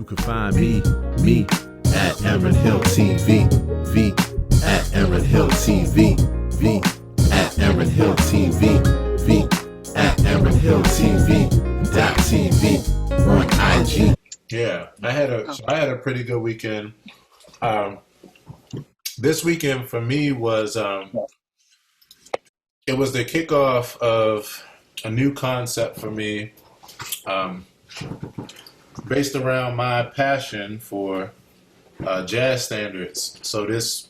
You can find me at aaronhilltv, V at aaronhilltv, V at aaronhilltv, V at aaronhilltv.tv on IG. Yeah, I had a pretty good weekend. This weekend for me was it was the kickoff of a new concept for me, based around my passion for jazz standards. So this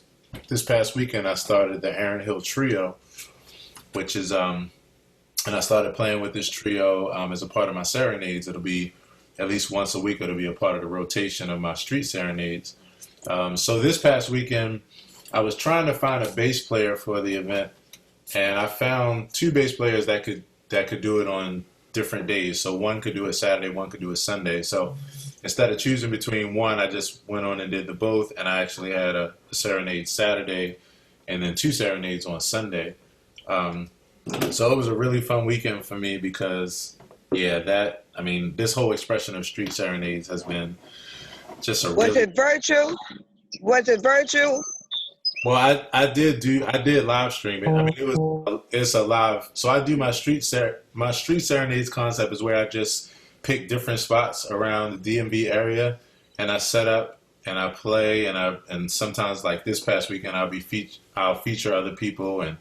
past weekend, I started the Aaron Hill Trio, which is and I started playing with this trio as a part of my serenades. It'll be at least once a week. It'll be a part of the rotation of my street serenades. So this past weekend, I was trying to find a bass player for the event, and I found two bass players that could do it on different days. So one could do it Saturday, one could do it Sunday. So instead of choosing between one, I just went on and did the both, and I actually had a serenade Saturday and then two serenades on Sunday. So it was a really fun weekend for me because, this whole expression of street serenades has been just a Was it virtual? Was it virtual? Well, I did live stream it. I mean, it's a live. So I do my street serenades concept is where I just pick different spots around the DMV area, and I set up and I play, and sometimes like this past weekend I'll feature other people, and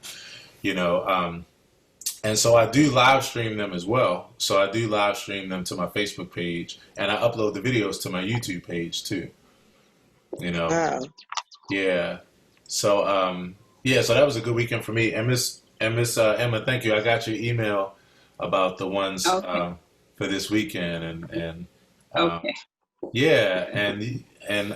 and so I do live stream them as well. So I do live stream them to my Facebook page, and I upload the videos to my YouTube page too. Wow. Yeah. So so that was a good weekend for me. And Miss Emma, thank you. I got your email about the ones for this weekend, and okay. Yeah, and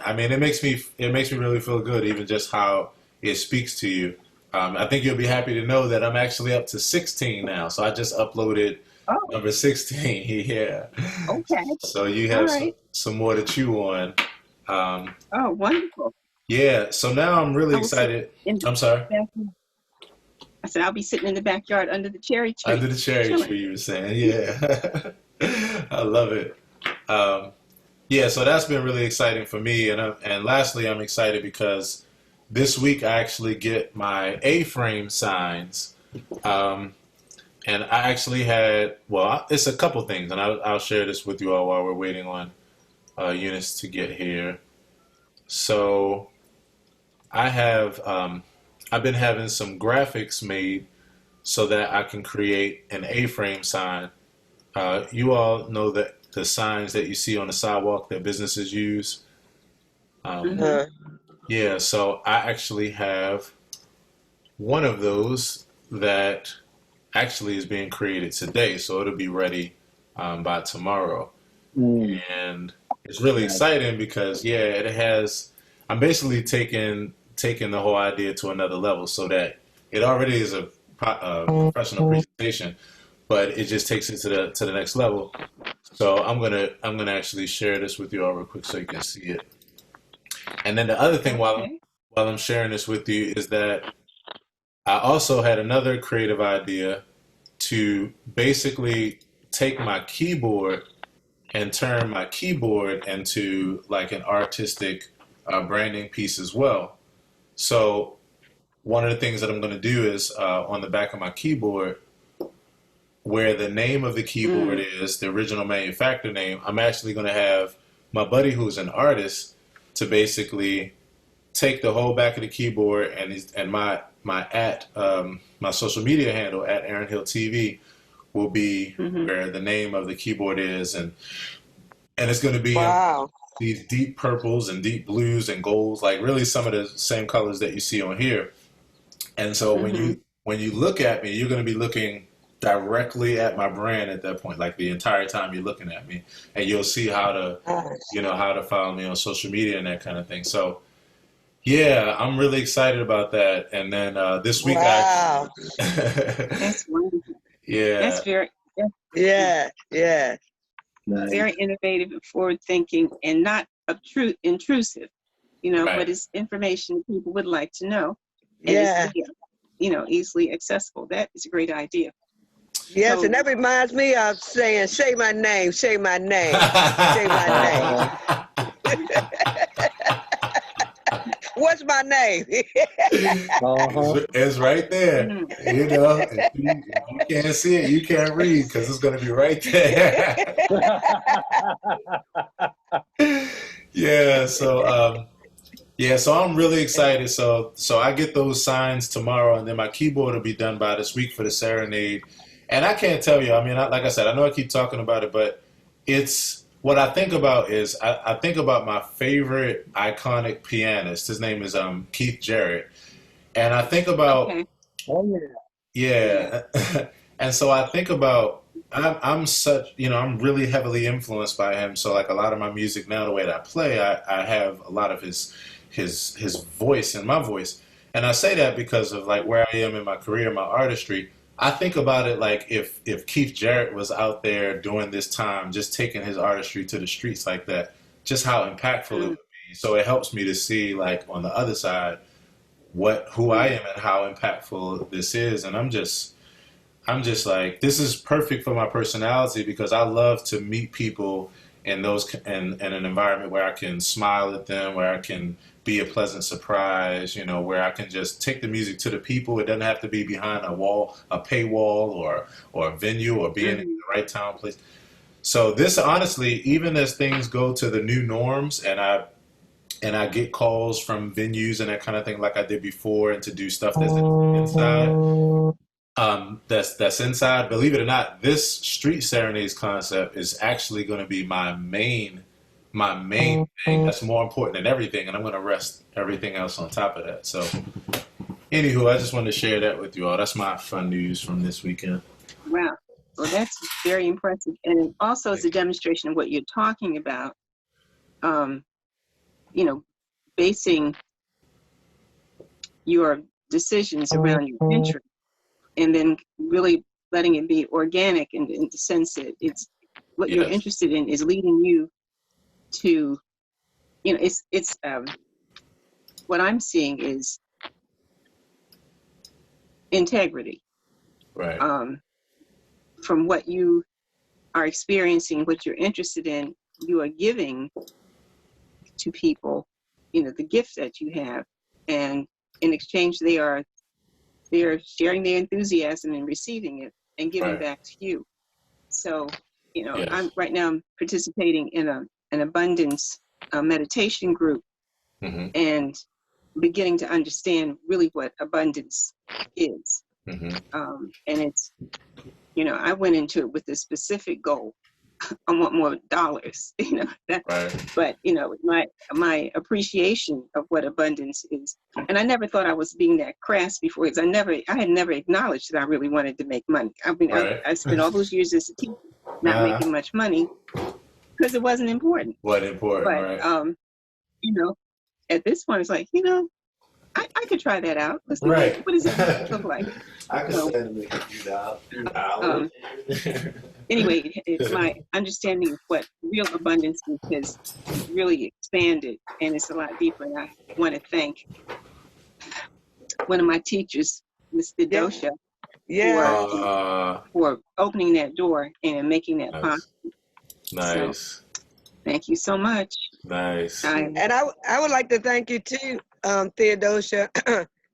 I mean it makes me really feel good, even just how it speaks to you. I think you'll be happy to know that I'm actually up to 16 now. So I just uploaded number 16. Yeah. Okay. So you have some more to chew on. Wonderful. Yeah. So now I'm really excited. I'm sorry. I said I'll be sitting in the backyard under the cherry tree. Under the cherry tree, you were saying. Yeah. I love it. So that's been really exciting for me. And lastly, I'm excited because this week I actually get my A-frame signs. And I actually had, it's a couple things, and I'll share this with you all while we're waiting on Eunice to get here. So I have, I've been having some graphics made so that I can create an A-frame sign. You all know that the signs that you see on the sidewalk that businesses use. Yeah, so I actually have one of those that actually is being created today, so it'll be ready by tomorrow. And it's really exciting because I'm basically taking the whole idea to another level, so that it already is a professional presentation, but it just takes it to the next level. So I'm gonna actually share this with you all real quick so you can see it. And then the other thing while I'm sharing this with you is that I also had another creative idea to basically take my keyboard and turn my keyboard into like an artistic branding piece as well. So one of the things that I'm going to do is on the back of my keyboard, where the name of the keyboard is, the original manufacturer name, I'm actually going to have my buddy who's an artist to basically take the whole back of the keyboard and my social media handle at AaronHillTV will be where the name of the keyboard is, and it's going to be these deep purples and deep blues and golds, like really some of the same colors that you see on here. And so when you look at me, you're going to be looking directly at my brand at that point, like the entire time you're looking at me, and you'll see how to follow me on social media and that kind of thing. So yeah, I'm really excited about that. And then this week that's wonderful. Yeah, that's very very innovative and forward thinking, and not intrusive, but it's information people would like to know, and it's easily accessible. That is a great idea. Yes, and that reminds me of saying, say my name, say my name, say my name. my name. It's right there. You know, if you can't see it, you can't read because it's going to be right there. Yeah. So I'm really excited. So I get those signs tomorrow, and then my keyboard will be done by this week for the serenade. And I can't tell you. I mean, like I said, I know I keep talking about it, but it's what I think about is I think about my favorite iconic pianist. His name is Keith Jarrett, and I think about yeah, and so I think about I'm such I'm really heavily influenced by him. So like a lot of my music now, the way that I play, I have a lot of his voice in my voice, and I say that because of like where I am in my career, my artistry. I think about it like if Keith Jarrett was out there during this time, just taking his artistry to the streets like that, just how impactful it would be. So it helps me to see like on the other side who I am and how impactful this is, and I'm just like, this is perfect for my personality because I love to meet people in in an environment where I can smile at them, where I can be a pleasant surprise, where I can just take the music to the people. It doesn't have to be behind a paywall or a venue or being in the right town place. So this honestly, even as things go to the new norms and I get calls from venues and that kind of thing like I did before and to do stuff that's inside. That's inside. Believe it or not, this street serenades concept is actually going to be my main thing. That's more important than everything, and I'm going to rest everything else on top of that. So, anywho, I just wanted to share that with you all. That's my fun news from this weekend. Wow, well, that's very impressive, and it also is a demonstration of what you're talking about. Basing your decisions around your interest. And then really letting it be organic in the sense that it's what you're interested in is leading you to, it's what I'm seeing is integrity. Right. From what you are experiencing, what you're interested in, you are giving to people, the gift that you have. And in exchange, they are sharing their enthusiasm and receiving it and giving back to you. So, I'm right now I'm participating in an abundance meditation group and beginning to understand really what abundance is. And it's, I went into it with a specific goal. I want more dollars, but my appreciation of what abundance is, and I never thought I was being that crass before, because I had never acknowledged that I really wanted to make money. I mean, I spent all those years as a teacher not making much money because it wasn't important. Wasn't important, but, right? At this point, it's like, I could try that out. Let's see, what does it look like? I could stand to make a few dollars. Anyway, it's my understanding of what real abundance is has really expanded, and it's a lot deeper. And I want to thank one of my teachers, Mr. Dosha, for opening that door and making that possible. Nice. So, thank you so much. Nice. And I would like to thank you too, Theodosia,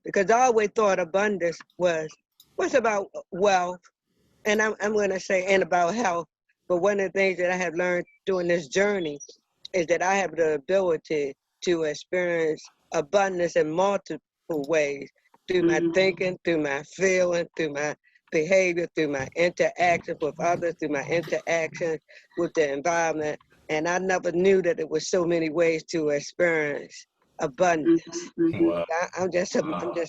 because I always thought abundance was about wealth, and I'm going to say, and about health. But one of the things that I have learned during this journey is that I have the ability to experience abundance in multiple ways, through my thinking, through my feeling, through my behavior, through my interactions with others, through my interactions with the environment. And I never knew that there were so many ways to experience abundance. Wow. I'm just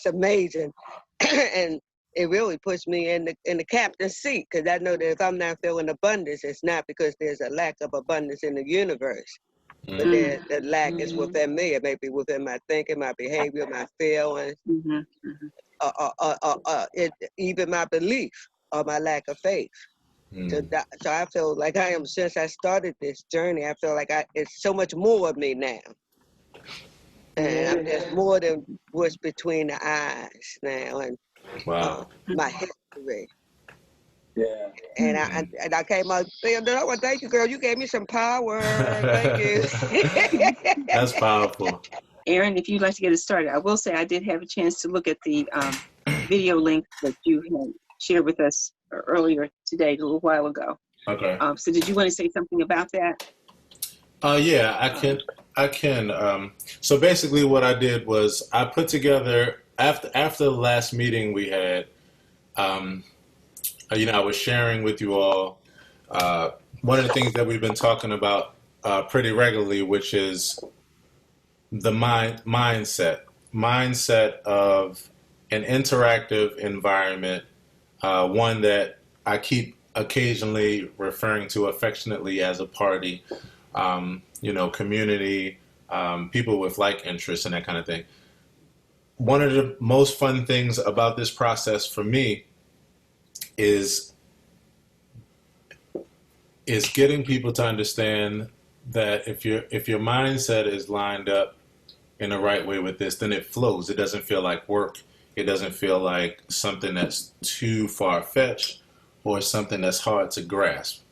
amazing. And it really puts me in the captain's seat, because I know that if I'm not feeling abundance, it's not because there's a lack of abundance in the universe, but the lack is within me. It may be within my thinking, my behavior, my feelings, even my belief or my lack of faith. So I feel like I am, since I started this journey, I feel like it's so much more of me now. And I'm just more than what's between the eyes now, and my history. Yeah. And I came out saying, I want to thank you, girl. You gave me some power. Thank you. That's powerful. Aaron, if you'd like to get it started, I will say I did have a chance to look at the video link that you had shared with us earlier today, a little while ago. Okay. So did you want to say something about that? Yeah, I can. So basically what I did was I put together, after the last meeting we had, I was sharing with you all one of the things that we've been talking about pretty regularly, which is the mindset of an interactive environment, one that I keep occasionally referring to affectionately as a party, community, people with like interests and that kind of thing. One of the most fun things about this process for me is getting people to understand that if your mindset is lined up in the right way with this, then it flows. It doesn't feel like work. It doesn't feel like something that's too far-fetched or something that's hard to grasp.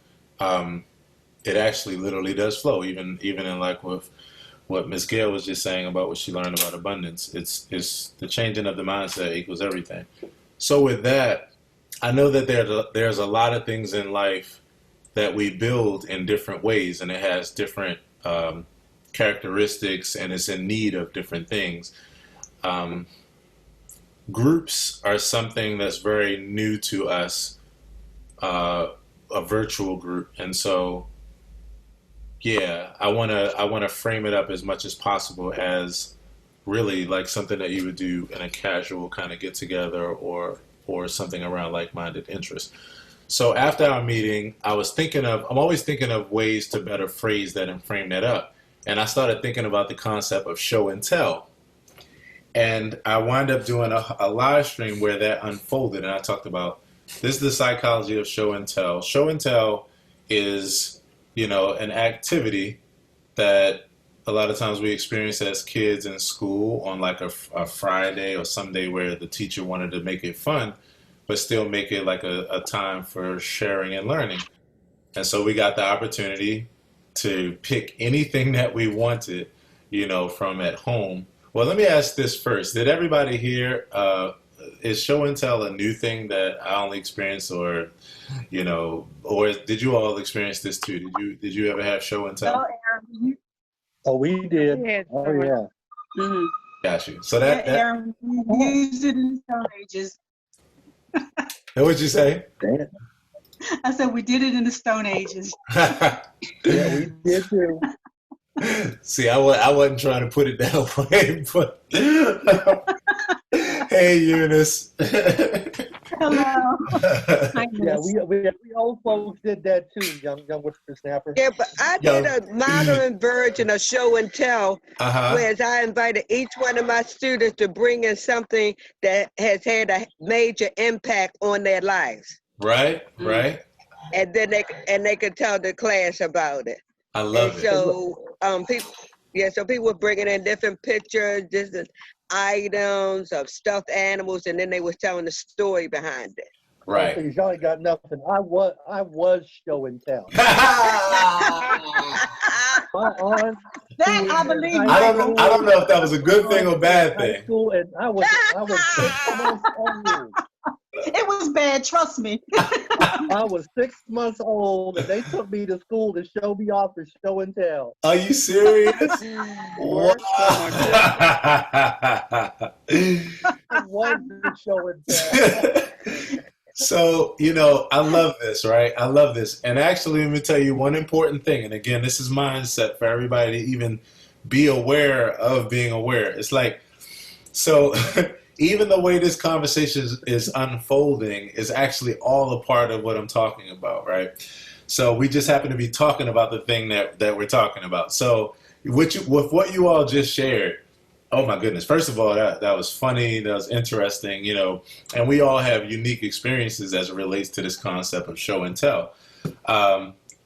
It actually literally does flow, even in like with what Ms. Gail was just saying about what she learned about abundance. It's the changing of the mindset equals everything. So with that, I know that there's a lot of things in life that we build in different ways, and it has different characteristics, and it's in need of different things. Groups are something that's very new to us, a virtual group, and so yeah, I wanna frame it up as much as possible as really like something that you would do in a casual kind of get together or something around like-minded interests. So after our meeting, I'm always thinking of ways to better phrase that and frame that up. And I started thinking about the concept of show and tell. And I wound up doing a live stream where that unfolded, and I talked about this is the psychology of show and tell. Show and tell is, an activity that a lot of times we experience as kids in school on like a Friday or some day where the teacher wanted to make it fun, but still make it like a time for sharing and learning. And so we got the opportunity to pick anything that we wanted, from at home. Well, let me ask this first. Did everybody here, is show and tell a new thing that I only experienced, or did you all experience this too? Did you ever have show and tell? Oh, we did. Oh, yeah. Mm-hmm. Got you. So that Aaron, we used it in Stone Ages. What'd you say? I said we did it in the Stone Ages. Yeah, we did too. See, I wasn't trying to put it that way, but hey, Eunice. Hello. Yeah, we old folks did that too, young whippersnapper. Yeah, but I did a modern version of show and tell, whereas I invited each one of my students to bring in something that has had a major impact on their lives. Right. And then they could tell the class about it. I love it. So people were bringing in different pictures, different items of stuffed animals, and then they were telling the story behind it. Right. So y'all ain't got nothing. I was show and tell. My aunt, that I believe. I don't know if that was a good thing or bad thing. School, and I was 6 months old. It was bad, trust me. I was 6 months old, and they took me to school to show me off for show and tell. Are you serious? What? It was the show and tell. So, I love this, right? I love this. And actually, let me tell you one important thing. And again, this is mindset for everybody to even be aware of being aware. It's like, so even the way this conversation is unfolding is actually all a part of what I'm talking about, right? So we just happen to be talking about the thing that we're talking about. So with what you all just shared, oh my goodness. First of all, that was funny. That was interesting, and we all have unique experiences as it relates to this concept of show and tell.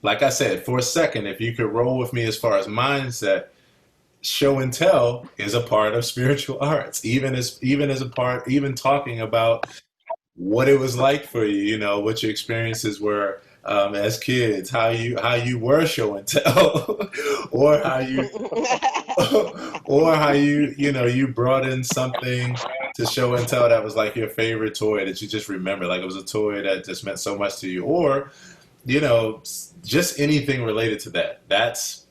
Like I said, for a second, if you could roll with me as far as mindset, show and tell is a part of spiritual arts, even talking about what it was like for you, what your experiences were as kids, how you were show and tell, or how you or how you brought in something to show and tell that was like your favorite toy that you just remember, like it was a toy that just meant so much to you, or just anything related to that. That's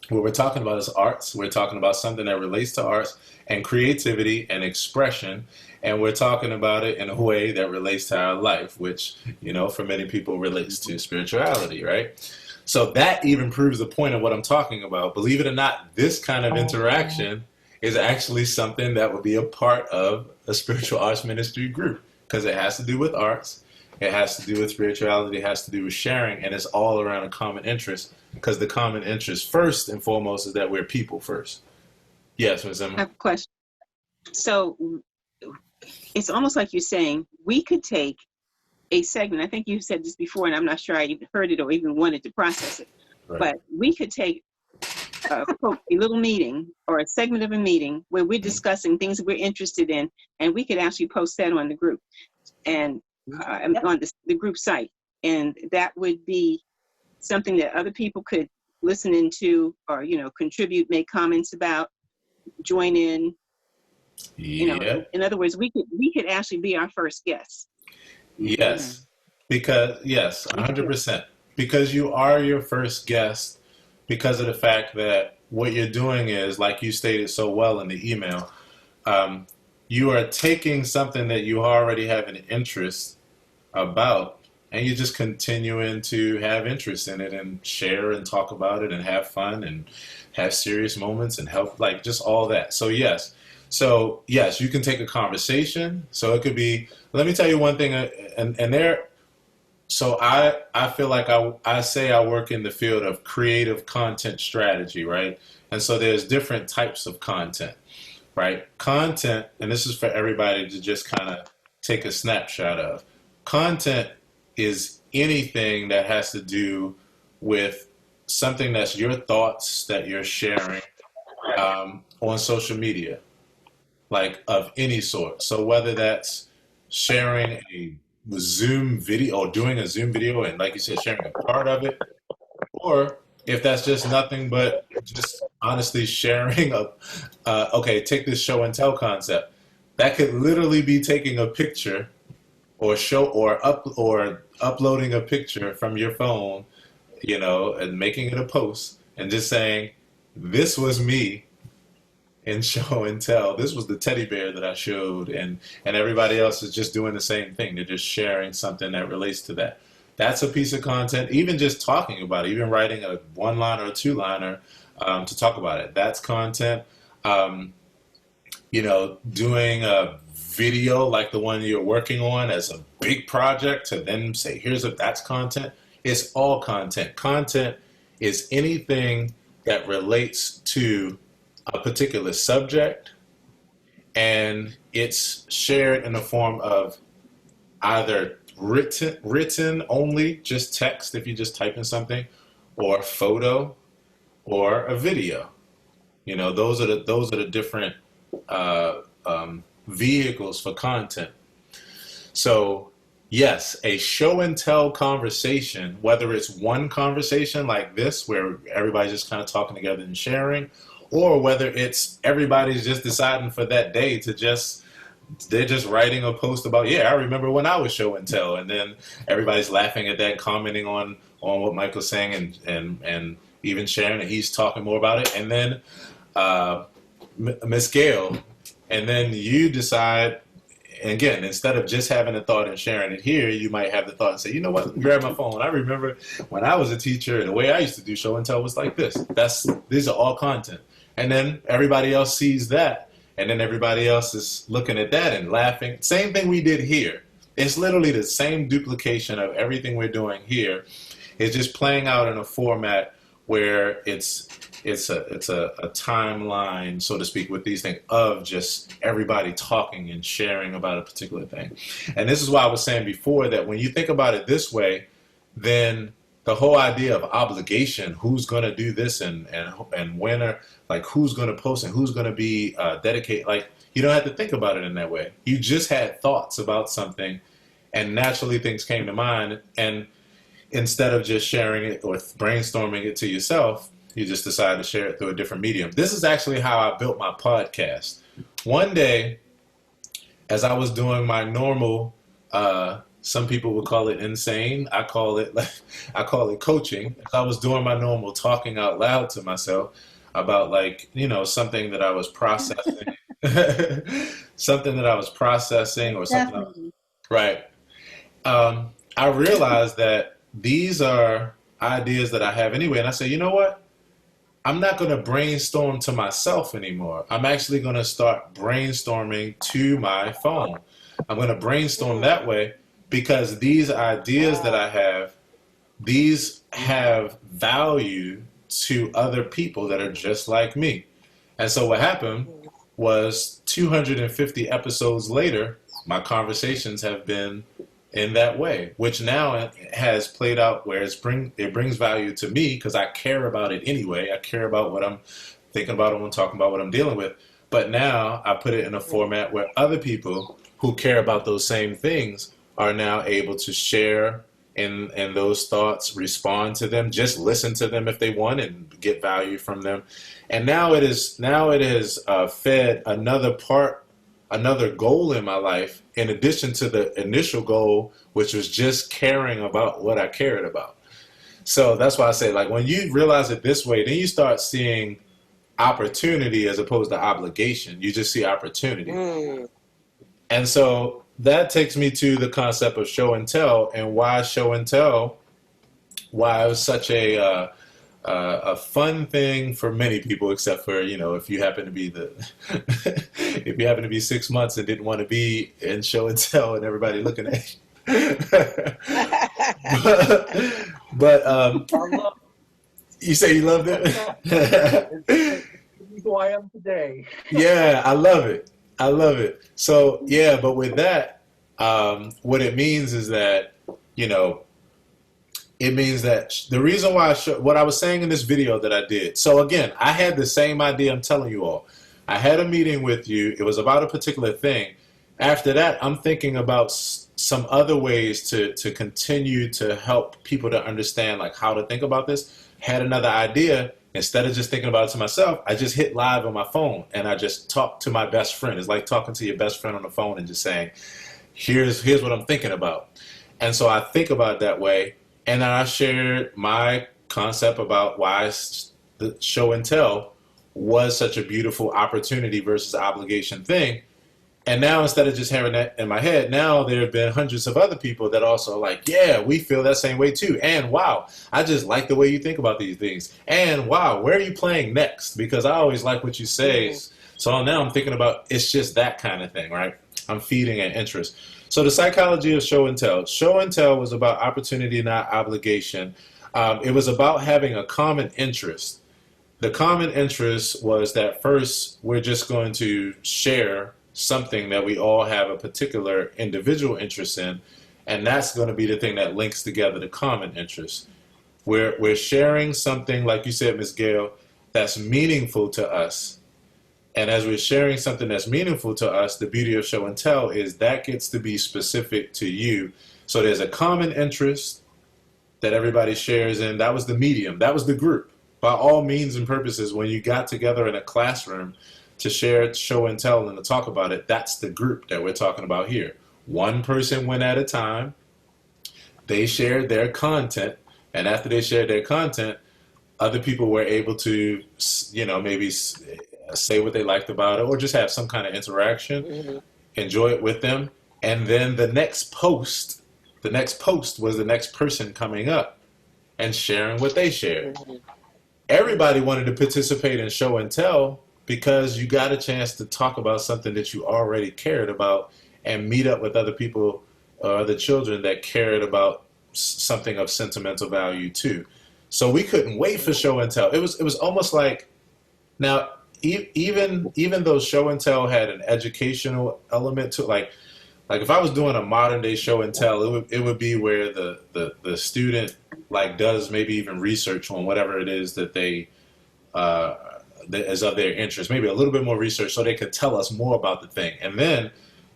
what we're talking about is arts. We're talking about something that relates to arts and creativity and expression. And we're talking about it in a way that relates to our life, which, for many people relates to spirituality, right? So that even proves the point of what I'm talking about. Believe it or not, this kind of interaction is actually something that would be a part of a spiritual arts ministry group because it has to do with arts. It has to do with spirituality. It has to do with sharing. And it's all around a common interest because the common interest first and foremost is that we're people first. Yes, Ms. Emma? I have a question. So it's almost like you're saying we could take a segment. I think you said this before, and I'm not sure I even heard it or even wanted to process it. Right. But we could take a little meeting or a segment of a meeting where we're discussing things that we're interested in, and we could actually post that on the group and on the group site. And that would be something that other people could listen into or, contribute, make comments about, join in. In other words, we could actually be our first guest. Yes, because 100%. Because you are your first guest, because of the fact that what you're doing is, like you stated so well in the email, you are taking something that you already have an interest about, and you're just continuing to have interest in it and share and talk about it and have fun and have serious moments and help, like just all that. So yes, you can take a conversation. So it could be, let me tell you one thing, so I feel like I say I work in the field of creative content strategy, right? And so there's different types of content, right? Content, and this is for everybody to just kind of take a snapshot of. Content is anything that has to do with something that's your thoughts that you're sharing on social media, like of any sort. So whether that's sharing a Zoom video or doing a Zoom video and, like you said, sharing a part of it, or if that's just nothing but just honestly sharing take this show and tell concept. That could literally be taking a picture or uploading a picture from your phone, and making it a post and just saying, this was me in show and tell. This was the teddy bear that I showed, and everybody else is just doing the same thing. They're just sharing something that relates to that. That's a piece of content. Even just talking about it, even writing a one-liner or two-liner to talk about it. That's content. Doing a video like the one you're working on as a big project to then say, that's content. It's all content. Content is anything that relates to a particular subject, and it's shared in the form of either written only, just text if you just type in something, or photo, or a video. Those are the different vehicles for content. So yes, a show and tell conversation, whether it's one conversation like this where everybody's just kind of talking together and sharing, or whether it's everybody's just deciding for that day they're just writing a post about, I remember when I was show and tell, and then everybody's laughing at that, commenting on what Michael's saying, and even sharing that he's talking more about it, and then Miss Gail, and then you decide, again, instead of just having a thought and sharing it here, you might have the thought and say, you know what, grab my phone. I remember when I was a teacher, the way I used to do show and tell was like this. These are all content. And then everybody else sees that, and then everybody else is looking at that and laughing. Same thing we did here. It's literally the same duplication of everything we're doing here. It's just playing out in a format where it's a timeline, so to speak, with these things of just everybody talking and sharing about a particular thing. And this is why I was saying before that when you think about it this way, then the whole idea of obligation, who's going to do this and when, like who's going to post and who's going to be dedicated, like you don't have to think about it in that way. You just had thoughts about something and naturally things came to mind. And instead of just sharing it or brainstorming it to yourself, you just decide to share it through a different medium. This is actually how I built my podcast. One day, as I was doing my normal, some people would call it insane. I call it coaching. As I was doing my normal talking out loud to myself about, like, you know, something that I was processing, something that I was processing or something else. Right. I realized that these are ideas that I have anyway. And I said, you know what? I'm not going to brainstorm to myself anymore. I'm actually going to start brainstorming to my phone. I'm going to brainstorm that way because these ideas that I have, these have value to other people that are just like me. And so what happened was 250 episodes later, my conversations have been in that way, which now has played out where it brings value to me because I care about it anyway. I care about what I'm thinking about when I'm talking about what I'm dealing with. But now I put it in a format where other people who care about those same things are now able to share in those thoughts, respond to them, just listen to them if they want and get value from them. And now it has fed another goal in my life, in addition to the initial goal, which was just caring about what I cared about. So that's why I say, like, when you realize it this way, then you start seeing opportunity as opposed to obligation. You just see opportunity. And so that takes me to the concept of show and tell, and why show and tell, why it was such a fun thing for many people, except for, you know, if you happen to be if you happen to be 6 months and didn't want to be in show and tell and everybody looking at you. but you say you loved it? It's who I am today. Yeah, I love it. I love it. So yeah, but with that, what it means is that, you know, it means that the reason why what I was saying in this video that I did. So again, I had the same idea I'm telling you all. I had a meeting with you. It was about a particular thing. After that, I'm thinking about some other ways to continue to help people to understand, like, how to think about this. Had another idea. Instead of just thinking about it to myself, I just hit live on my phone and I just talked to my best friend. It's like talking to your best friend on the phone and just saying, here's what I'm thinking about. And so I think about it that way. And then I shared my concept about why the show and tell was such a beautiful opportunity versus obligation thing. And now, instead of just having that in my head, now there have been hundreds of other people that also like, yeah, we feel that same way too. And wow, I just like the way you think about these things. And wow, where are you playing next? Because I always like what you say. So now I'm thinking about, it's just that kind of thing, right? I'm feeding an interest. So the psychology of show and tell. Show and tell was about opportunity, not obligation. It was about having a common interest. The common interest was that first, we're just going to share something that we all have a particular individual interest in, and that's going to be the thing that links together the common interest. We're sharing something, like you said, Ms. Gail, that's meaningful to us. And as we're sharing something that's meaningful to us, the beauty of show and tell is that gets to be specific to you. So there's a common interest that everybody shares in. That was the medium. That was the group. By all means and purposes, when you got together in a classroom to share show and tell and to talk about it, that's the group that we're talking about here. One person went at a time. They shared their content. And after they shared their content, other people were able to, you know, maybe say what they liked about it or just have some kind of interaction, enjoy it with them. And then the next post was the next person coming up and sharing what they shared. Everybody wanted to participate in show and tell because you got a chance to talk about something that you already cared about and meet up with other people or other children that cared about something of sentimental value too. So we couldn't wait for show and tell. It was almost like, now even though show and tell had an educational element to it, like if I was doing a modern day show and tell, it would be where the student like does maybe even research on whatever it is that they that is of their interest, maybe a little bit more research so they could tell us more about the thing. And then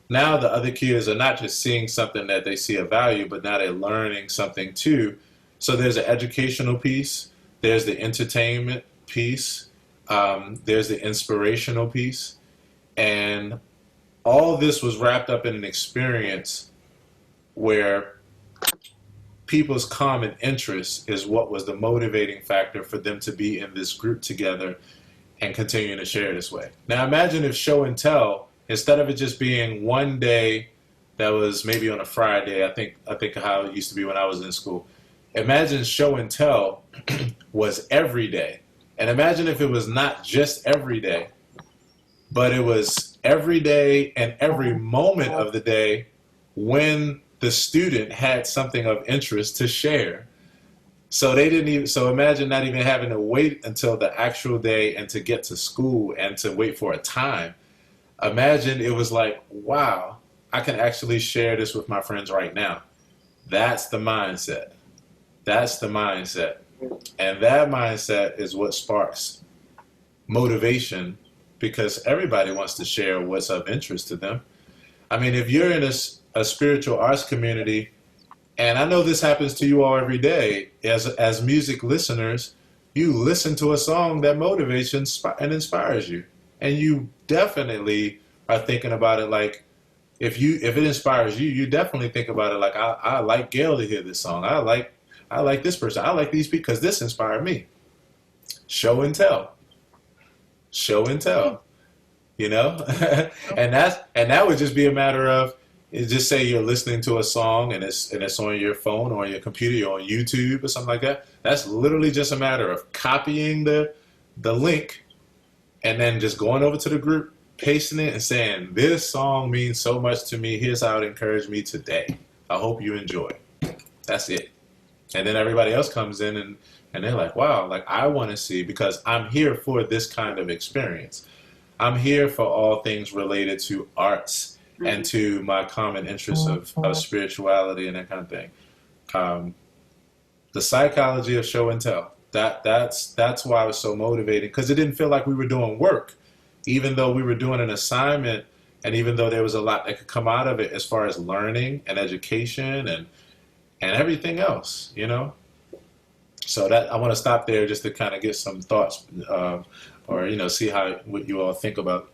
now the other kids are not just seeing something that they see a value, but now they're learning something too So there's an educational piece, there's the entertainment piece, there's the inspirational piece, and all this was wrapped up in an experience where people's common interest is what was the motivating factor for them to be in this group together and continuing to share this way. Now imagine if show and tell, instead of it just being one day that was maybe on a Friday, I think how it used to be when I was in school. Imagine show and tell was every day. And imagine if it was not just every day, but it was every day and every moment of the day when the student had something of interest to share. So they didn't even, so imagine not even having to wait until the actual day and to get to school and to wait for a time. Imagine it was like, wow, I can actually share this with my friends right now. That's the mindset. That's the mindset. And that mindset is what sparks motivation, because everybody wants to share what's of interest to them. I mean, if you're in a spiritual arts community, and I know this happens to you all every day, as music listeners, you listen to a song that motivates and inspires you. And you definitely are thinking about it like, if it inspires you, you definitely think about it like, I like Gail to hear this song. I like this person. I like these because this inspired me. Show and tell. Show and tell. You know? and that would just be a matter of, just say you're listening to a song and it's on your phone or on your computer or on YouTube or something like that. That's literally just a matter of copying the link and then just going over to the group, pasting it and saying, this song means so much to me. Here's how it encouraged me today. I hope you enjoy. That's it. And then everybody else comes in and they're like, wow, like I want to see, because I'm here for this kind of experience. I'm here for all things related to arts and to my common interests of spirituality and that kind of thing. The psychology of show and tell. That's why it was so motivating, because it didn't feel like we were doing work, even though we were doing an assignment, and even though there was a lot that could come out of it as far as learning and education and everything else, you know. So that I want to stop there just to kind of get some thoughts, or see what you all think about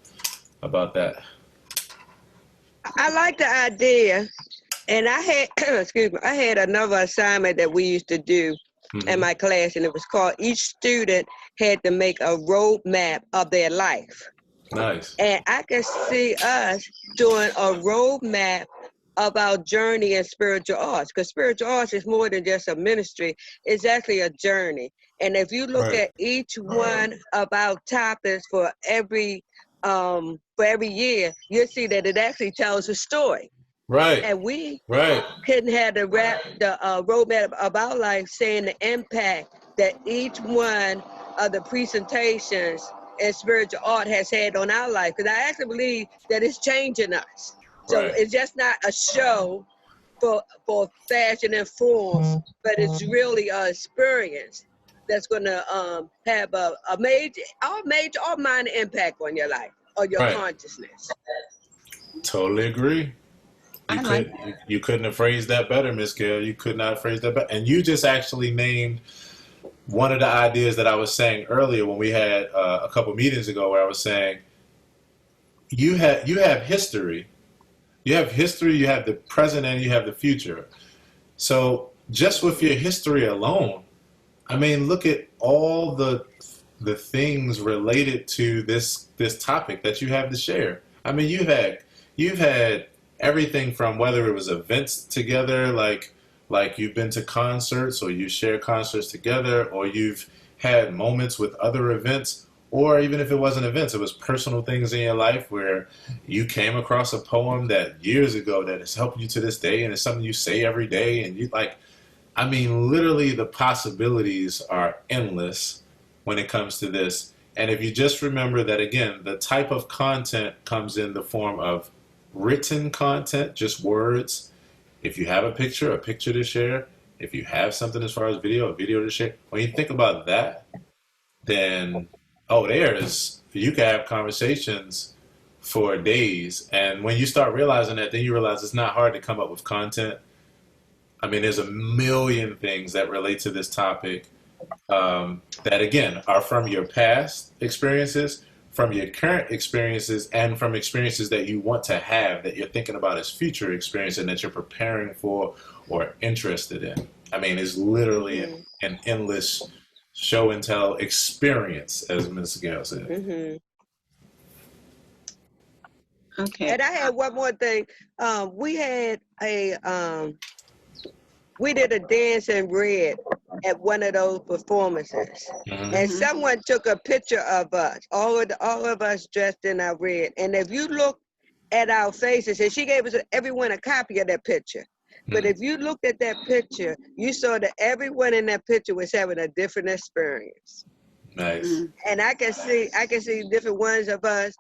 that. I like the idea, and I had excuse me, I had another assignment that we used to do in my class, and it was called, each student had to make a roadmap of their life. Nice. And I can see us doing a roadmap of our journey in spiritual arts, because spiritual arts is more than just a ministry. It's actually a journey. And if you look at each one of our topics for every year, you'll see that it actually tells a story. Right. And we couldn't have the roadmap of our life saying the impact that each one of the presentations in spiritual art has had on our life. Because I actually believe that it's changing us. So it's just not a show for fashion and form, but it's really an experience that's going to have a major or minor impact on your life or your consciousness. Totally agree. You couldn't have phrased that better, Miss Gail. You could not have phrased that better. And you just actually named one of the ideas that I was saying earlier when we had a couple meetings ago, where I was saying you have history. You have history, you have the present, and you have the future. So just with your history alone, I mean, look at all the things related to this topic that you have to share. I mean, you've had everything from whether it was events together, like you've been to concerts, or you share concerts together, or you've had moments with other events, or even if it wasn't events, it was personal things in your life where you came across a poem that years ago that has helped you to this day, and it's something you say every day, and you like, I mean, literally the possibilities are endless when it comes to this. And if you just remember that, again, the type of content comes in the form of written content, just words. If you have a picture to share. If you have something as far as video, a video to share. When you think about that, then, you can have conversations for days. And when you start realizing that, then you realize it's not hard to come up with content. I mean, there's a million things that relate to this topic that, again, are from your past experiences, from your current experiences, and from experiences that you want to have, that you're thinking about as future experience and that you're preparing for or interested in. I mean, it's literally an endless show and tell experience, as Ms. Gale said. Mm-hmm. Okay. And I had one more thing. We had we did a dance in red at one of those performances, and someone took a picture of us, all of us dressed in our red. And if you look at our faces, and she gave us everyone a copy of that picture. But if you looked at that picture, you saw that everyone in that picture was having a different experience. Nice. And I can see different ones of us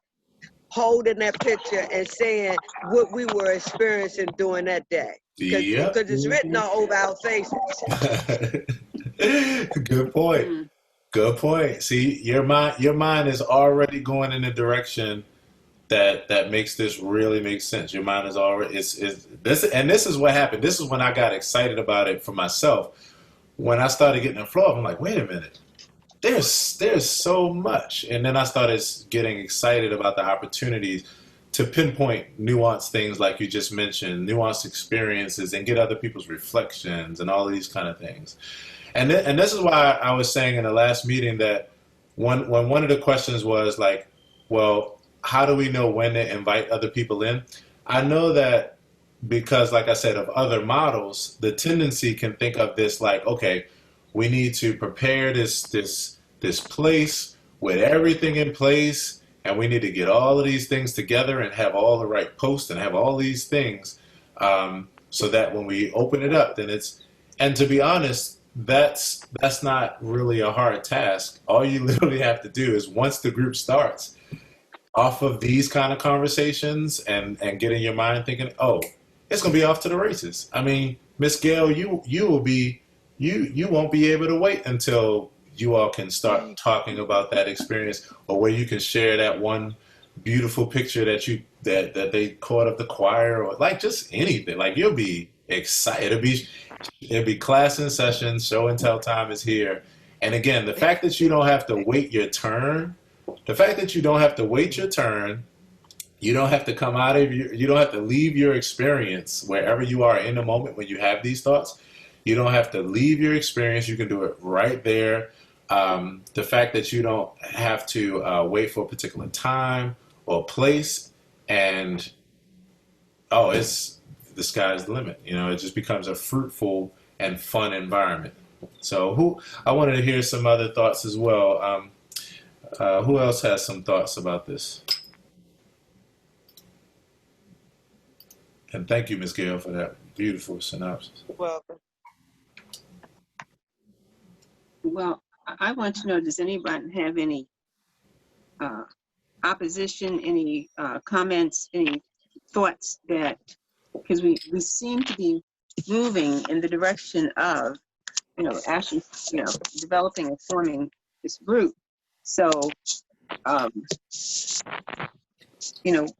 holding that picture and saying what we were experiencing during that day. Because it's written all over our faces. Good point. Good point. See, your mind is already going in a direction that makes this really make sense. Your mind is already it's this, and this is what happened. This is when I got excited about it for myself. When I started getting the flow, I'm like, wait a minute. There's so much. And then I started getting excited about the opportunities to pinpoint nuanced things like you just mentioned, nuanced experiences, and get other people's reflections and all of these kind of things. And this is why I was saying in the last meeting that when one of the questions was like, well, how do we know when to invite other people in? I know that because, like I said, of other models, the tendency can think of this like, okay, we need to prepare this place with everything in place, and we need to get all of these things together and have all the right posts and have all these things so that when we open it up, then it's, and to be honest, that's not really a hard task. All you literally have to do is once the group starts, off of these kind of conversations and getting your mind thinking, oh, it's going to be off to the races. I mean, Miss Gail, you won't be able to wait until you all can start talking about that experience, or where you can share that one beautiful picture that they caught of the choir, or like just anything. Like, you'll be excited. It'll be class in session, show and tell time is here. And again, the fact that you don't have to wait your turn, you don't have to come out of you don't have to leave your experience wherever you are in the moment when you have these thoughts. You don't have to leave your experience. You can do it right there. The fact that you don't have to wait for a particular time or place, and the sky's the limit. It just becomes a fruitful and fun environment. So I wanted to hear some other thoughts as well. Who else has some thoughts about this? And thank you, Ms. Gail, for that beautiful synopsis. Welcome. Well, I want to know, does anyone have any opposition, any comments, any thoughts that, because we seem to be moving in the direction of, actually, developing and forming this group. So,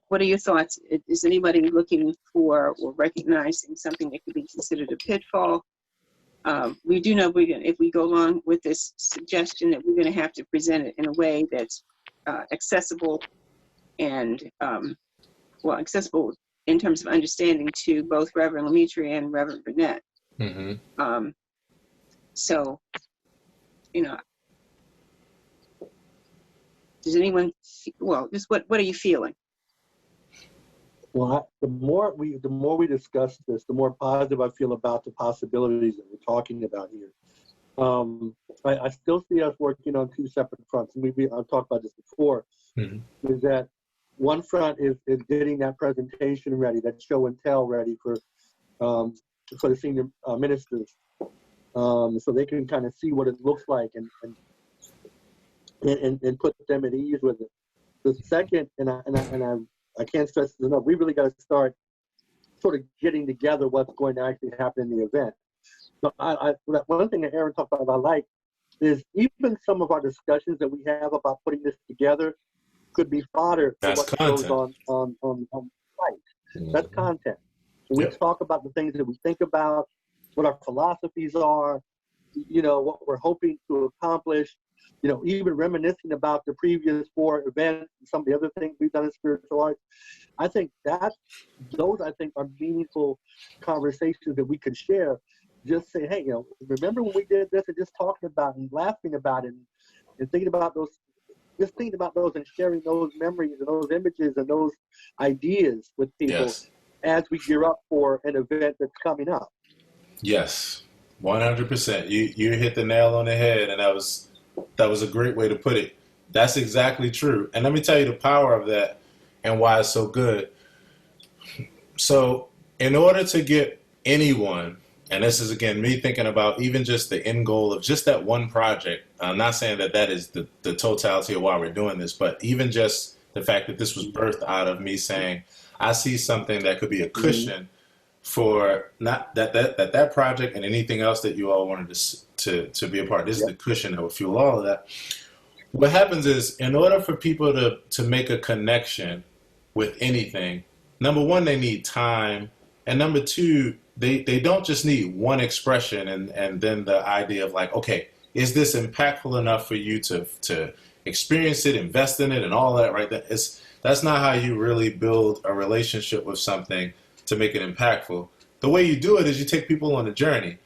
what are your thoughts? Is anybody looking for or recognizing something that could be considered a pitfall? We do know if we go along with this suggestion, that we're going to have to present it in a way that's accessible and, accessible in terms of understanding to both Reverend Lemetri and Reverend Burnett. Mm-hmm. So, does anyone, just what are you feeling? Well, the more we discuss this, the more positive I feel about the possibilities that we're talking about here. I still see us working on two separate fronts. I've talked about this before. Mm-hmm. Is that one front is getting that presentation ready, that show and tell ready for the senior ministers, so they can kind of see what it looks like and put them at ease with it. The second, I can't stress this enough, we really got to start sort of getting together what's going to actually happen in the event. So one thing that Aaron talked about I like is even some of our discussions that we have about putting this together could be fodder for what goes on site. Mm-hmm. That's content. So we talk about the things that we think about, what our philosophies are, what we're hoping to accomplish, even reminiscing about the previous 4 events and some of the other things we've done in spiritual arts. I think those are meaningful conversations that we could share. Just say, hey, remember when we did this, and just talking about and laughing about it and thinking about those, and sharing those memories and those images and those ideas with people as we gear up for an event that's coming up. Yes, 100%. You hit the nail on the head, and that was a great way to put it. That's exactly true. And let me tell you the power of that and why it's so good. So in order to get anyone, and this is again me thinking about even just the end goal of just that one project, I'm not saying that is the totality of why we're doing this, but even just the fact that this was birthed out of me saying, I see something that could be a cushion for not that project and anything else that you all wanted to be a part. This is the cushion that will fuel all of that. What happens is, in order for people to make a connection with anything, number one, they need time, and number two, they don't just need one expression and then the idea of like, okay, is this impactful enough for you to experience it, invest in it, and all that, right? That's not how you really build a relationship with something to make it impactful. The way you do it is you take people on a journey.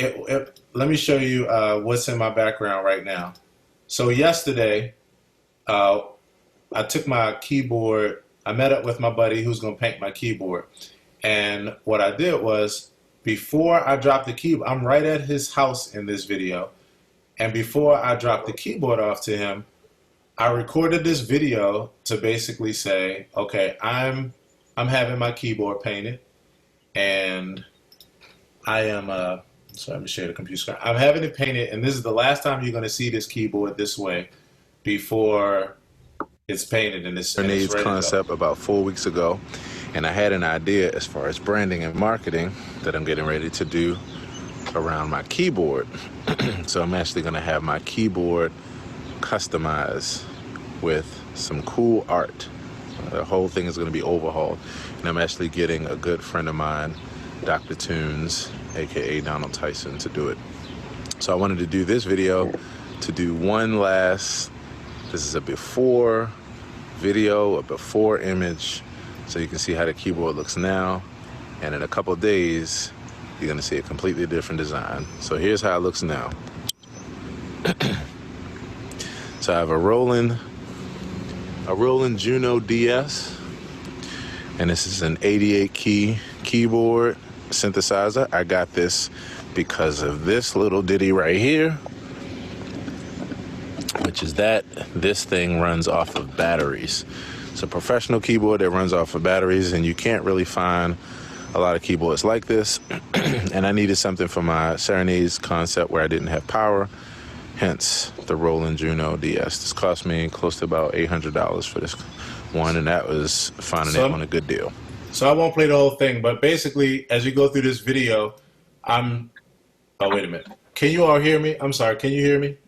Let me show you what's in my background right now. So yesterday, I took my keyboard, I met up with my buddy who's going to paint my keyboard. And what I did was, before I dropped the keyboard, I'm right at his house in this video. And before I dropped the keyboard off to him, I recorded this video to basically say, okay, I'm having my keyboard painted, and I am so let me share the computer screen. I'm having it painted, and this is the last time you're going to see this keyboard this way before it's painted and it's ready concept about 4 weeks ago, and I had an idea as far as branding and marketing that I'm getting ready to do around my keyboard. So I'm actually going to have my keyboard customized with some cool art. The whole thing is going to be overhauled, and I'm actually getting a good friend of mine, Dr. Tunes, aka Donald Tyson, to do it. So I wanted to do this video to do one last, this is a before video, a before image, so you can see how the keyboard looks now, and in a couple of days you're going to see a completely different design. So here's how it looks now. So I have a Roland Juno DS, and this is an 88 key keyboard synthesizer. I got this because of this little ditty right here, which is that this thing runs off of batteries. It's a professional keyboard that runs off of batteries, and you can't really find a lot of keyboards like this. And I needed something for my Serenades concept where I didn't have power, hence the Roland Juno DS. This cost me close to about $800 for this one, and that was finding it on a good deal. So I won't play the whole thing, but basically, as you go through this video, oh, wait a minute. Can you all hear me? I'm sorry, can you hear me?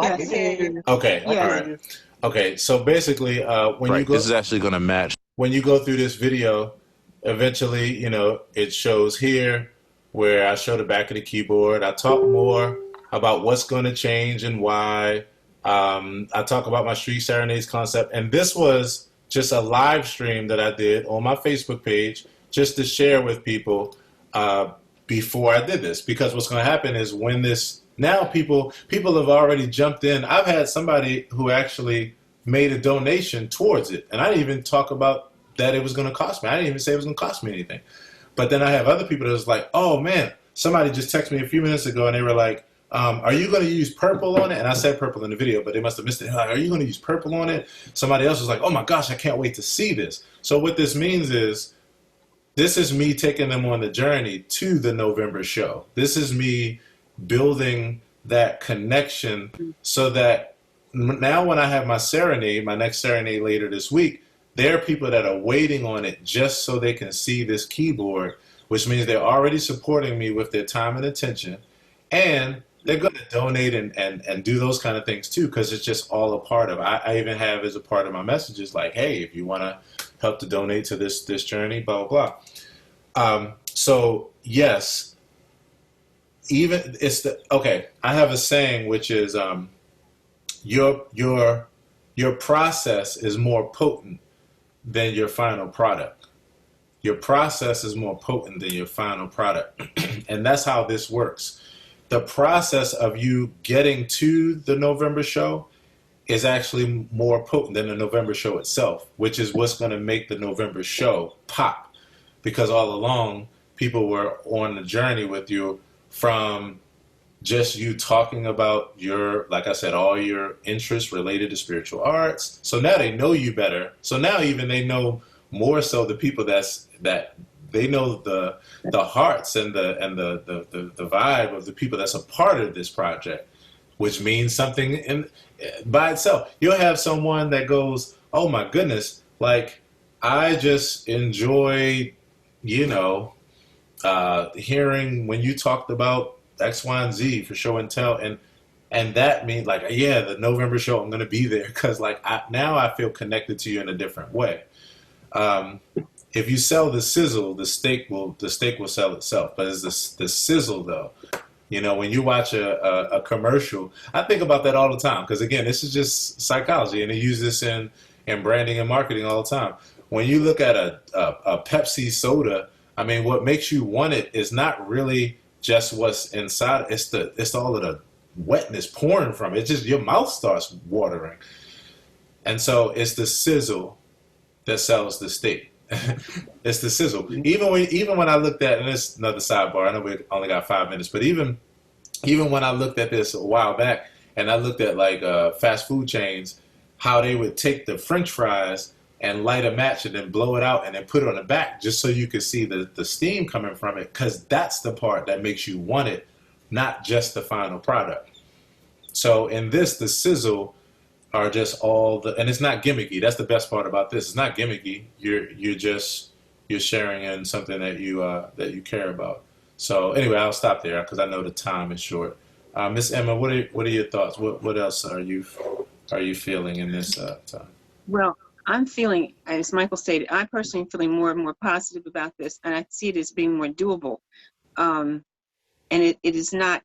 Yes. Okay, all right. Okay, so basically, when you go... This is actually going to match. When you go through this video, eventually, it shows here where I show the back of the keyboard. I talk more about what's going to change and why. I talk about my Street Serenades concept, and this was just a live stream that I did on my Facebook page just to share with people before I did this. Because what's going to happen is when this, now people have already jumped in. I've had somebody who actually made a donation towards it, and I didn't even talk about that it was going to cost me. I didn't even say it was going to cost me anything. But then I have other people that was like, oh man, somebody just texted me a few minutes ago and they were like, are you going to use purple on it? And I said purple in the video, but they must have missed it. Like, are you going to use purple on it? Somebody else was like, oh my gosh, I can't wait to see this. So what this means is, this is me taking them on the journey to the November show. This is me building that connection so that now when I have my serenade, my next serenade later this week, there are people that are waiting on it just so they can see this keyboard, which means they're already supporting me with their time and attention. And they're going to donate and do those kind of things too, because it's just all a part of it. I even have as a part of my messages like, hey, if you want to help to donate to this journey, blah, blah, blah. So yes, even it's the okay. I have a saying which is your your process is more potent than your final product. Your process is more potent than your final product, and that's how this works. The process of you getting to the November show is actually more potent than the November show itself, which is what's going to make the November show pop. Because all along, people were on the journey with you from just you talking about your, like I said, all your interests related to spiritual arts. So now they know you better. So now even they know more so the people that they know the hearts and the vibe of the people that's a part of this project, which means something in by itself. You'll have someone that goes, "Oh my goodness, like I just enjoy, you know, hearing when you talked about X, Y, and Z for show and tell," and that means like, yeah, the November show, I'm gonna be there because like now I feel connected to you in a different way. If you sell the sizzle, the steak will sell itself. But it's the sizzle though. You know, when you watch a commercial, I think about that all the time because again, this is just psychology, and they use this in branding and marketing all the time. When you look at a Pepsi soda, I mean, what makes you want it is not really just what's inside. It's all of the wetness pouring from it. It's just your mouth starts watering, and so it's the sizzle that sells the steak. It's the sizzle. Even when I looked at, and it's another sidebar, I know we only got 5 minutes, but even when I looked at this a while back, and I looked at like fast food chains, how they would take the French fries and light a match and then blow it out and then put it on the back just so you could see the steam coming from it, because that's the part that makes you want it, not just the final product. So in this, the sizzle are just all the, and it's not gimmicky. That's the best part about this. It's not gimmicky. You're sharing in something that you care about. So anyway, I'll stop there because I know the time is short. Miss Emma, what are your thoughts? What else are you feeling in this time? Well, I'm feeling, as Michael stated, I personally am feeling more and more positive about this, and I see it as being more doable. And it is not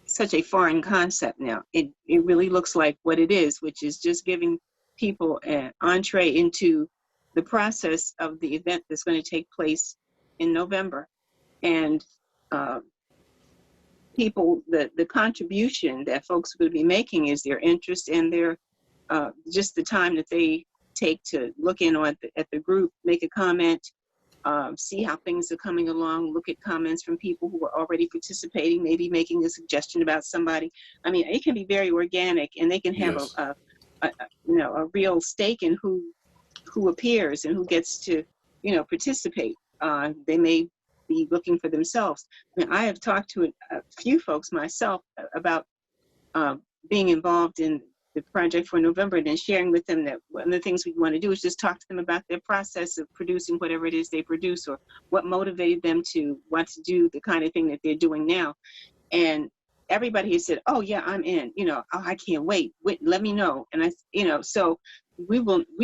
such a foreign concept now. It really looks like what it is, which is just giving people an entree into the process of the event that's going to take place in November. And people, the contribution that folks are going to be making is their interest and their just the time that they take to look in at the group, make a comment, see how things are coming along, look at comments from people who are already participating, maybe making a suggestion about somebody. I mean, it can be very organic, and they can have Yes. a real stake in who appears and who gets to, participate. They may be looking for themselves. I mean, I have talked to a few folks myself about being involved in the project for November, and then sharing with them that one of the things we want to do is just talk to them about their process of producing whatever it is they produce, or what motivated them to want to do the kind of thing that they're doing now. And everybody has said, "Oh yeah, I'm in. Oh, I can't wait. Let me know." And so we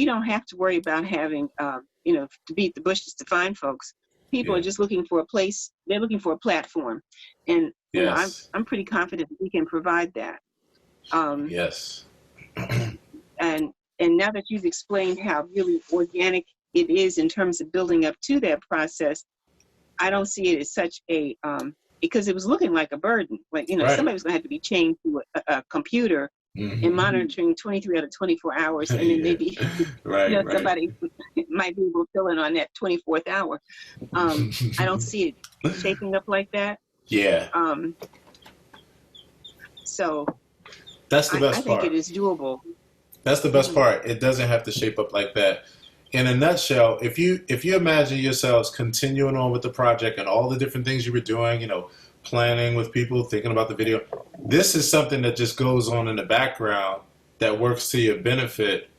don't have to worry about having, to beat the bushes to find folks. People are just looking for a place. They're looking for a platform, and Yes. I'm pretty confident that we can provide that. Yes. And now that you've explained how really organic it is in terms of building up to that process, I don't see it as such a because it was looking like a burden. Like Right. somebody was going to have to be chained to a computer and monitoring 23 out of 24 hours, and then maybe right. somebody might be able to fill in on that 24th hour. I don't see it shaping up like that. Yeah. So That's the best I think part. it is doable. That's the best part. It doesn't have to shape up like that. In a nutshell, if you imagine yourselves continuing on with the project and all the different things you were doing, planning with people, thinking about the video, this is something that just goes on in the background that works to your benefit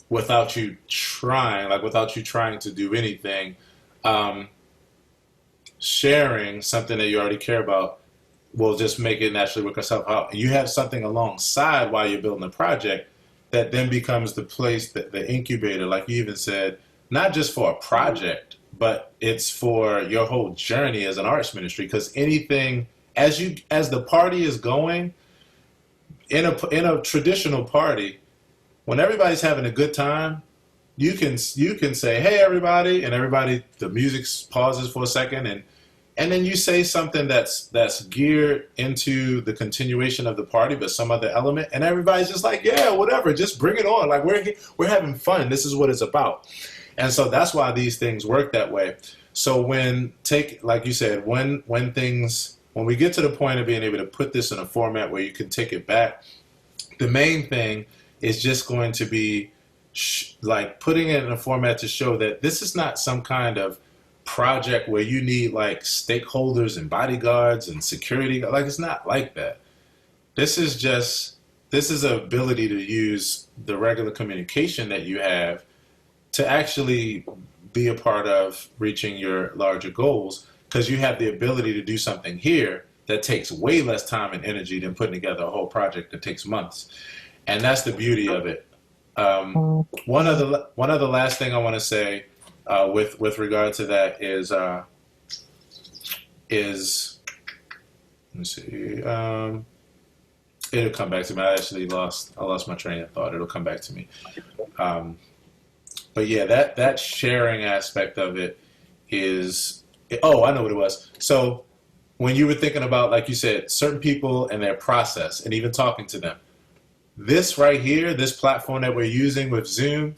without you trying to do anything. Sharing something that you already care about will just make it naturally work itself out. And you have something alongside while you're building the project that then becomes the place, that the incubator, like you even said, not just for a project, but it's for your whole journey as an arts ministry. Because anything, as the party is going, in a traditional party, when everybody's having a good time, you can say, "Hey, everybody," and the music pauses for a second, and then you say something that's geared into the continuation of the party, but some other element, and everybody's just like, "Yeah, whatever, just bring it on. Like we're having fun. This is what it's about." And so that's why these things work that way. So like you said, when we get to the point of being able to put this in a format where you can take it back, the main thing is just going to be like putting it in a format to show that this is not some kind of project where you need like stakeholders and bodyguards and security. Like, it's not like that. This is an ability to use the regular communication that you have to actually be a part of reaching your larger goals, because you have the ability to do something here that takes way less time and energy than putting together a whole project that takes months. And that's the beauty of it. One other last thing I want to say with regard to that is let me see. It'll come back to me. I lost my train of thought. It'll come back to me. But yeah, that sharing aspect of it is. Oh, I know what it was. So when you were thinking about, like you said, certain people and their process, and even talking to them, this right here, this platform that we're using with Zoom,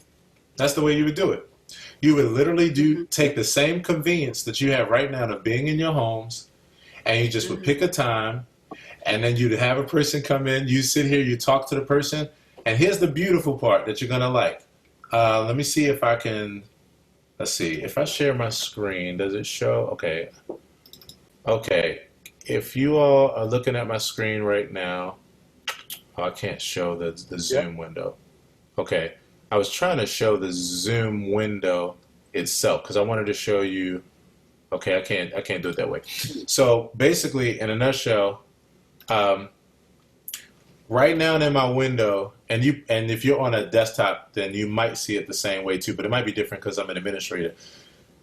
that's the way you would do it. You would literally take the same convenience that you have right now of being in your homes, and you just would pick a time, and then you'd have a person come in, you sit here, you talk to the person, and here's the beautiful part that you're gonna like. Let me see if I can, let's see, if I share my screen, does it show? Okay. Okay, if you all are looking at my screen right now, I can't show the Zoom window. Okay, I was trying to show the Zoom window itself because I wanted to show you. Okay, I can't do it that way. So basically, in a nutshell, right now in my window, and if you're on a desktop, then you might see it the same way too, but it might be different because I'm an administrator.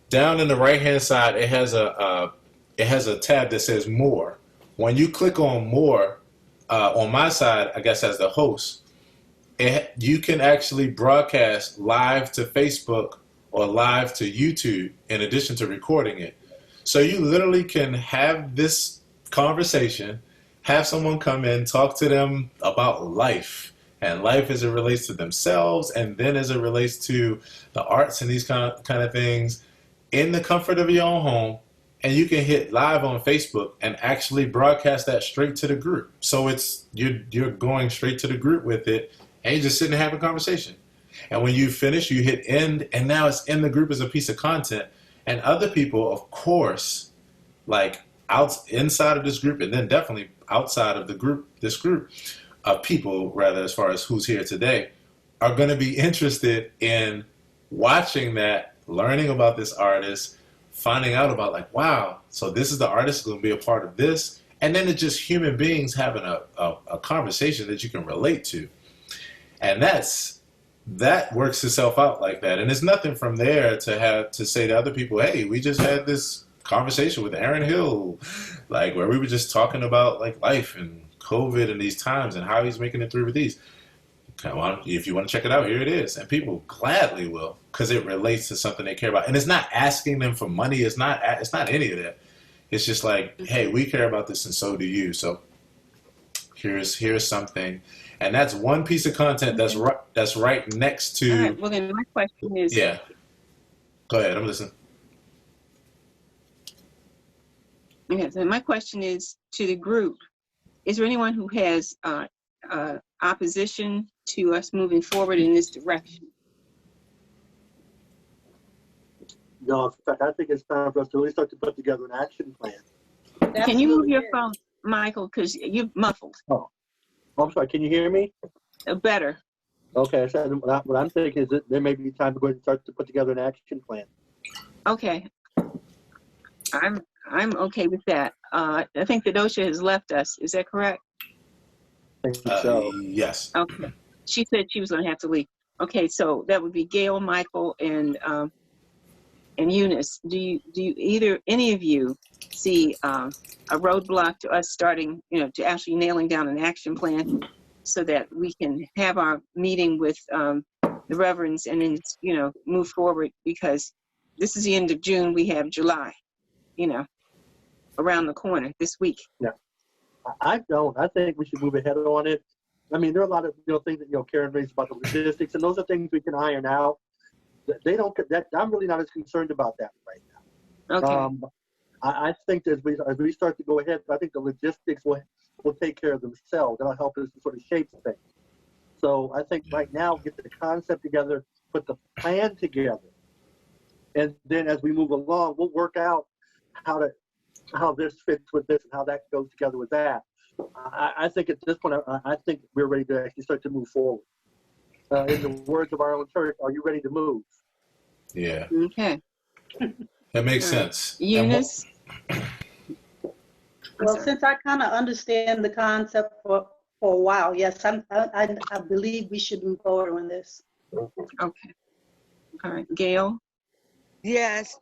Down in the right-hand side, it has a tab that says More. When you click on More, on my side, I guess as the host, you can actually broadcast live to Facebook or live to YouTube in addition to recording it. So you literally can have this conversation, have someone come in, talk to them about life, and life as it relates to themselves, and then as it relates to the arts and these kind of things in the comfort of your own home. And you can hit live on Facebook and actually broadcast that straight to the group. So you're going straight to the group with it, and you're just sitting and having a conversation. And when you finish, you hit end, and now it's in the group as a piece of content. And other people, of course, like inside of this group, and then definitely outside of this group of people, rather, as far as who's here today, are going to be interested in watching that, learning about this artist, finding out about, like, wow, so this is the artist who's going to be a part of this. And then it's just human beings having a conversation that you can relate to. And that works itself out like that. And there's nothing from there to say to other people, hey, we just had this conversation with Aaron Hill, like where we were just talking about like life and COVID and these times and how he's making it through with these. Come on, if you want to check it out, here it is. And people gladly will, because it relates to something they care about. And it's not asking them for money. It's not any of that. It's just like, hey, we care about this and so do you. So here's something. And that's one piece of content that's right next to. All right, well, then my question is. Yeah. Go ahead, I'm listening. Okay, so my question is to the group. Is there anyone who has opposition to us moving forward in this direction? No, in fact, I think it's time for us to really start to put together an action plan. Can you move your phone, Michael, because you're muffled? Oh, I'm sorry. Can you hear me? Better. Okay, so what I'm thinking is that there may be time to go ahead and start to put together an action plan. Okay. I'm okay with that. I think Thedosha has left us. Is that correct? I think so. Yes. Okay. She said she was going to have to leave. Okay, so that would be Gail, Michael, and And Eunice, do you either any of you see a roadblock to us starting, to actually nailing down an action plan so that we can have our meeting with the reverends and then, move forward, because this is the end of June. We have July, around the corner this week. Yeah, I don't. I think we should move ahead on it. I mean, there are a lot of things that Karen raised about the logistics, and those are things we can iron out. They don't. I'm really not as concerned about that right now. Okay. I think that as we start to go ahead, I think the logistics will take care of themselves. That'll help us to sort of shape things. So I think right now, get the concept together, put the plan together, and then as we move along, we'll work out how this fits with this and how that goes together with that. I think at this point, I think we're ready to actually start to move forward. In the words of our own church, are you ready to move? Yeah. Okay. That makes sense. Eunice? Well, since I kind of understand the concept for a while, yes, I believe we should move forward on this. Okay. All right. Gail? Yes.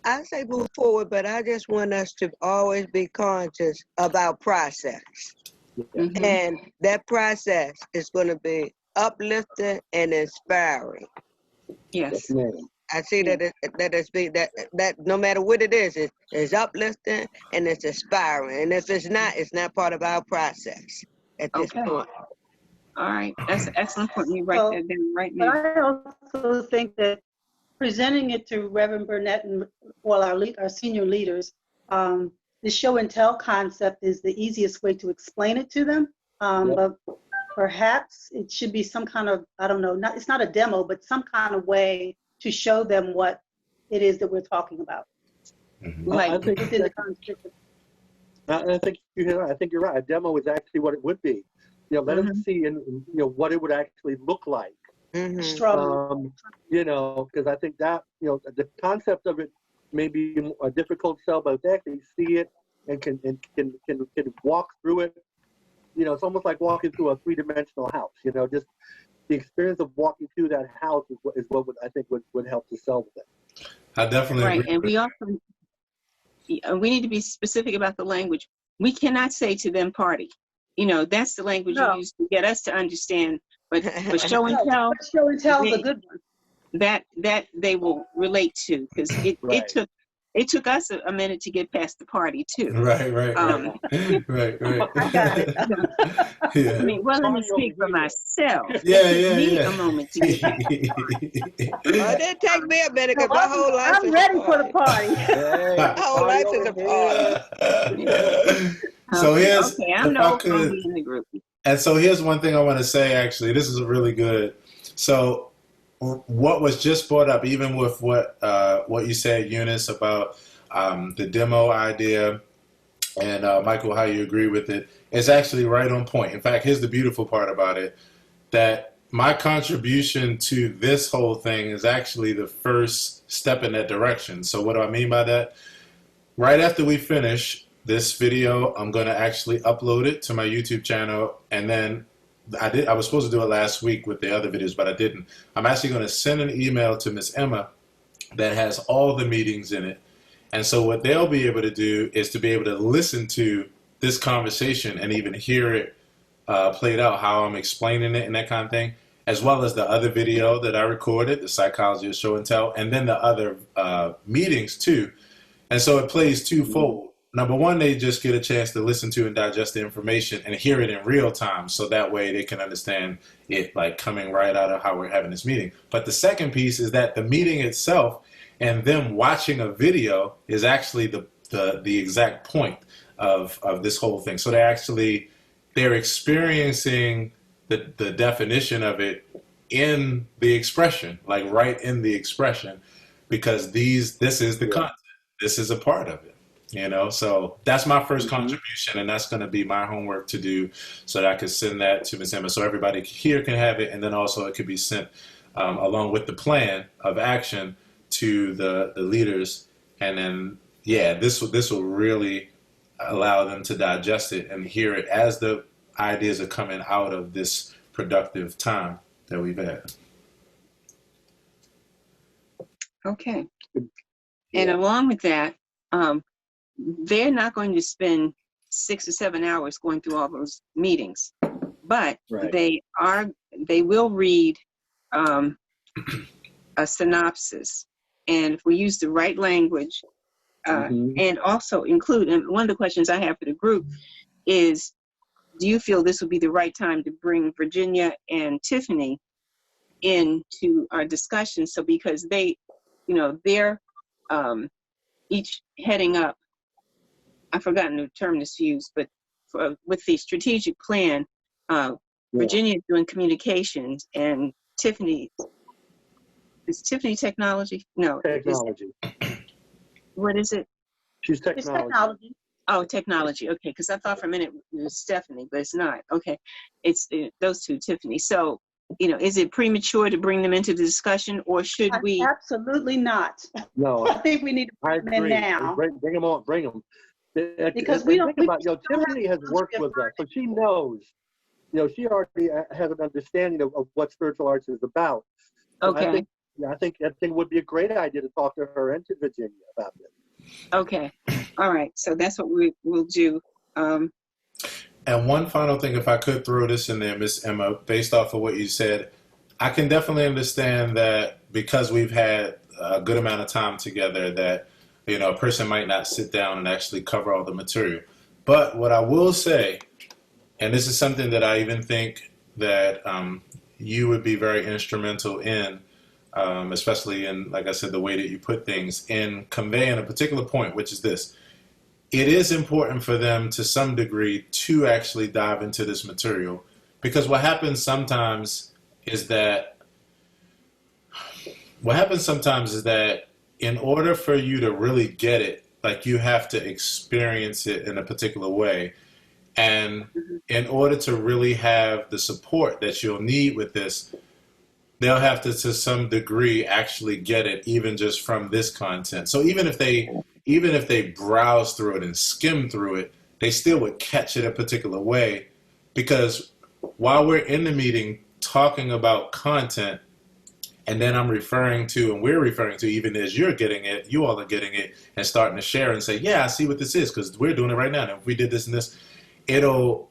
I say move forward, but I just want us to always be conscious about process. Mm-hmm. And that process is going to be uplifting and inspiring. Yes. I see that no matter what it is, it's uplifting and it's inspiring. And if it's not part of our process at this point. All right. That's an excellent point. You write that down right now. But I also think that presenting it to Reverend Burnett and our senior leaders, the show and tell concept is the easiest way to explain it to them. But perhaps it should be some kind of, I don't know, it's not a demo, but some kind of way to show them what it is that we're talking about. Mm-hmm. Like I think within the concept. I think you're right. A demo is actually what it would be. Let them see what it would actually look like. Mm-hmm. Because I think that the concept of it may be a difficult sell, but if they actually see it and can walk through it, it's almost like walking through a three-dimensional house. Just the experience of walking through that house is what I think would help to sell with it. I definitely agree. And we also we need to be specific about the language. We cannot say to them party. That's the language you use to get us to understand. But show and tell. Show and tell is a good one. That they will relate to, because it took us a minute to get past the party too. Right. Right. I got it. Yeah. I mean, well, let me speak for myself. Yeah. Need a moment to get It didn't take me a minute because my whole life I'm ready for the party. My whole life is a party. So here's I'm in the group. And so here's one thing I want to say, actually. This is really good. So what was just brought up, even with what you said, Eunice, about the demo idea, and Michael, how you agree with it, is actually right on point. In fact, here's the beautiful part about it, that my contribution to this whole thing is actually the first step in that direction. So what do I mean by that? Right after we finish this video, I'm going to actually upload it to my YouTube channel, and then I was supposed to do it last week with the other videos, but I didn't. I'm actually going to send an email to Miss Emma that has all the meetings in it. And so what they'll be able to do is to be able to listen to this conversation and even hear it played out, how I'm explaining it and that kind of thing, as well as the other video that I recorded, the Psychology of Show and Tell, and then the other meetings too. And so it plays twofold. Number one, they just get a chance to listen to and digest the information and hear it in real time, so that way they can understand it like coming right out of how we're having this meeting. But the second piece is that the meeting itself and them watching a video is actually the exact point of this whole thing. So they're experiencing the definition of it in the expression, like right in the expression, because this is the content. This is a part of it. So that's my first contribution, and that's going to be my homework to do, so that I could send that to Ms. Emma, so everybody here can have it, and then also it could be sent along with the plan of action to the leaders, and then this will really allow them to digest it and hear it as the ideas are coming out of this productive time that we've had. Okay. Yeah. And along with that, they're not going to spend 6 or 7 hours going through all those meetings, but Right. they will read a synopsis. And if we use the right language, and also include, and one of the questions I have for the group is, do you feel this would be the right time to bring Virginia and Tiffany into our discussion? So because they, they're each heading up, I've forgotten the term that's used, but with the strategic plan, Virginia is doing communications, and Tiffany, is Tiffany technology? No. Technology. What is it? She's It's technology. technology. Oh, technology. Okay, because I thought for a minute it was Stephanie, but it's not. Okay, it's those two, Tiffany. So, is it premature to bring them into the discussion, or should we? Absolutely not. No, I think we need to I bring them agree. in now. Bring them on. Bring them. Because we don't. Think about, Tiffany has worked with us, so she knows. She already has an understanding of what spiritual arts is about. So Okay. I think it would be a great idea to talk to her and to Virginia about this. Okay. All right. So that's what we will do. And one final thing, if I could throw this in there, Miss Emma, based off of what you said, I can definitely understand that because we've had a good amount of time together that, a person might not sit down and actually cover all the material. But what I will say, and this is something that I even think that you would be very instrumental in, especially in, like I said, the way that you put things, in conveying a particular point, which is this. It is important for them to some degree to actually dive into this material, because what happens sometimes is that in order for you to really get it, like, you have to experience it in a particular way. And in order to really have the support that you'll need with this, they'll have to some degree, actually get it, even just from this content. So even if they browse through it and skim through it, they still would catch it a particular way, because while we're in the meeting talking about content, and then we're referring to, even as you're getting it, you all are getting it and starting to share and say, yeah, I see what this is, because we're doing it right now. And if we did this and this, it'll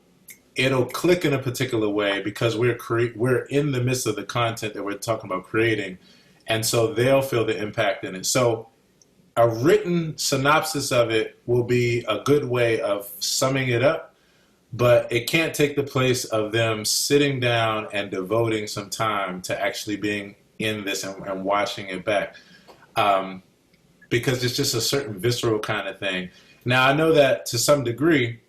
click in a particular way, because we're in the midst of the content that we're talking about creating. And so they'll feel the impact in it. So a written synopsis of it will be a good way of summing it up, but it can't take the place of them sitting down and devoting some time to actually being in this and watching it back, because it's just a certain visceral kind of thing. Now, I know that to some degree,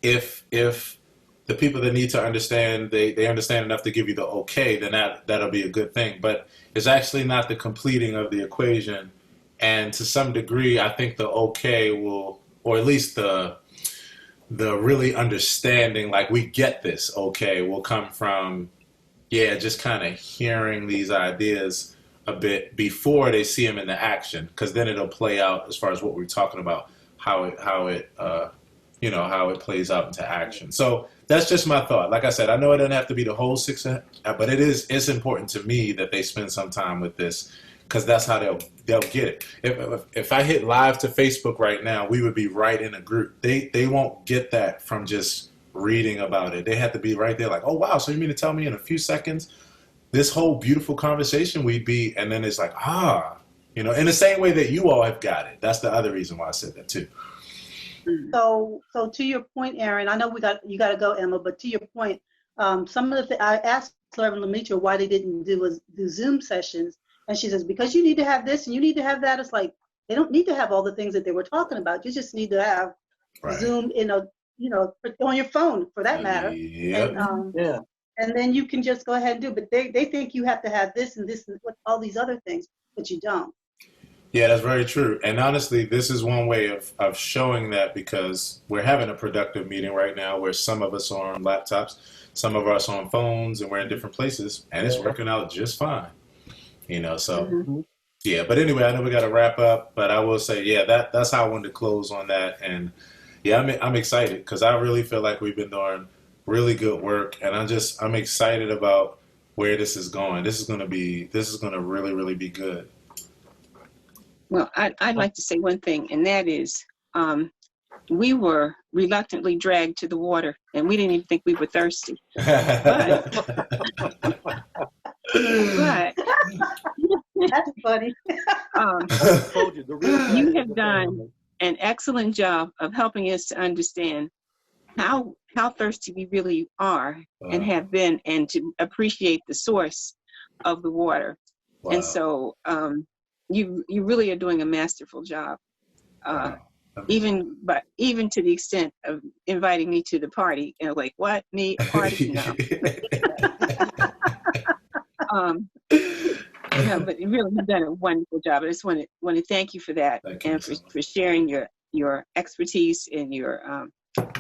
if the people that need to understand, they understand enough to give you the okay, then that'll be a good thing. But it's actually not the completing of the equation. And to some degree, I think the okay will, or at least the really understanding, like, we get this okay, will come from, just kind of hearing these ideas a bit before they see them in the action, because then it'll play out as far as what we're talking about, how it plays out into action. So that's just my thought. Like I said, I know it doesn't have to be the whole 6, but it's important to me that they spend some time with this, because that's how they'll get it. If I hit live to Facebook right now, we would be right in a group. They won't get that from just reading about it. They have to be right there, like, oh wow, so you mean to tell me in a few seconds this whole beautiful conversation we'd be, and then it's like, in the same way that you all have got it. That's the other reason why I said that too. So to your point, Aaron, I know you got to go, Emma, but to your point, some of the I asked Reverend Lemitra why they didn't do Zoom sessions, and she says, because you need to have this and you need to have that. It's like, they don't need to have all the things that they were talking about. You just need to have Zoom on your phone, for that matter. Yep. And then you can just go ahead and do it. But they think you have to have this and this and all these other things, but you don't. Yeah, that's very true. And honestly, this is one way of showing that, because we're having a productive meeting right now where some of us are on laptops, some of us on phones, and we're in different places, and it's working out just fine. So yeah. But anyway, I know we got to wrap up, but I will say, that's how I wanted to close on that. And I'm excited, because I really feel like we've been doing really good work, and I'm excited about where this is going. This is going to really, really be good. Well, I'd like to say one thing, and that is, we were reluctantly dragged to the water, and we didn't even think we were thirsty. But That's funny. You have done an excellent job of helping us to understand how thirsty we really are and have been, and to appreciate the source of the water. Wow. And so you really are doing a masterful job. Even to the extent of inviting me to the party, you know, like, what, me, a party? No. No, but you really have done a wonderful job. I just want to thank you for that, and for sharing your expertise and your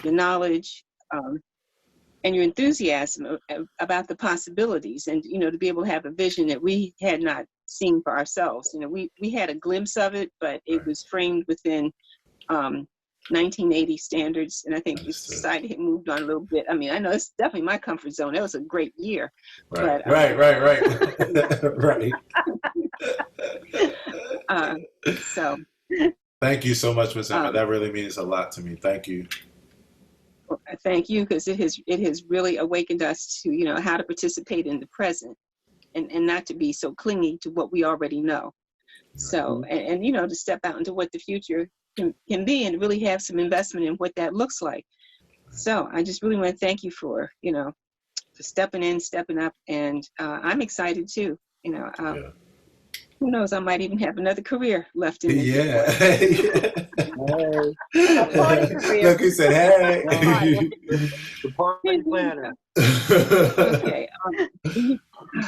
knowledge and your enthusiasm about the possibilities, and to be able to have a vision that we had not seen for ourselves. We had a glimpse of it, but it was framed within 1980 standards, and I think the society had moved on a little bit. I mean, I know it's definitely my comfort zone. That was a great year. Right, but, right. Right. So. Thank you so much, Ms. Emma. That really means a lot to me. Thank you. Well, thank you, because it has really awakened us to how to participate in the present, and not to be so clingy to what we already know. So and to step out into what the future can be, and really have some investment in what that looks like. So I just really want to thank you for for stepping in, stepping up, and I'm excited too. Who knows? I might even have another career left in me. Yeah. Hey. Look, he said, "Hey." The party planner. Okay.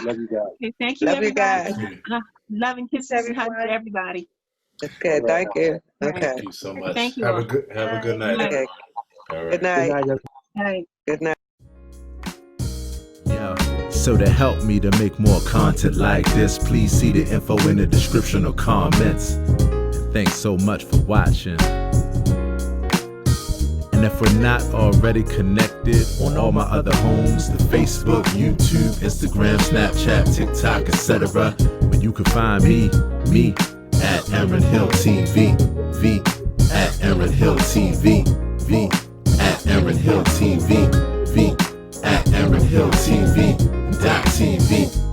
Love you guys. Okay, thank you, Love everybody. you guys. Love and kisses and hugs to everybody. Okay, thank you. Okay. Thank you so much. Thank you. Have a good night. Okay. All right. Good night. Good night. Good night. Yeah. So to help me to make more content like this, please see the info in the description or comments. Thanks so much for watching. And if we're not already connected on all my other homes, the Facebook, YouTube, Instagram, Snapchat, TikTok, etc., where you can find me at aaronhilltv, V at aaronhilltv, V at aaronhilltv, V at aaronhilltv.tv.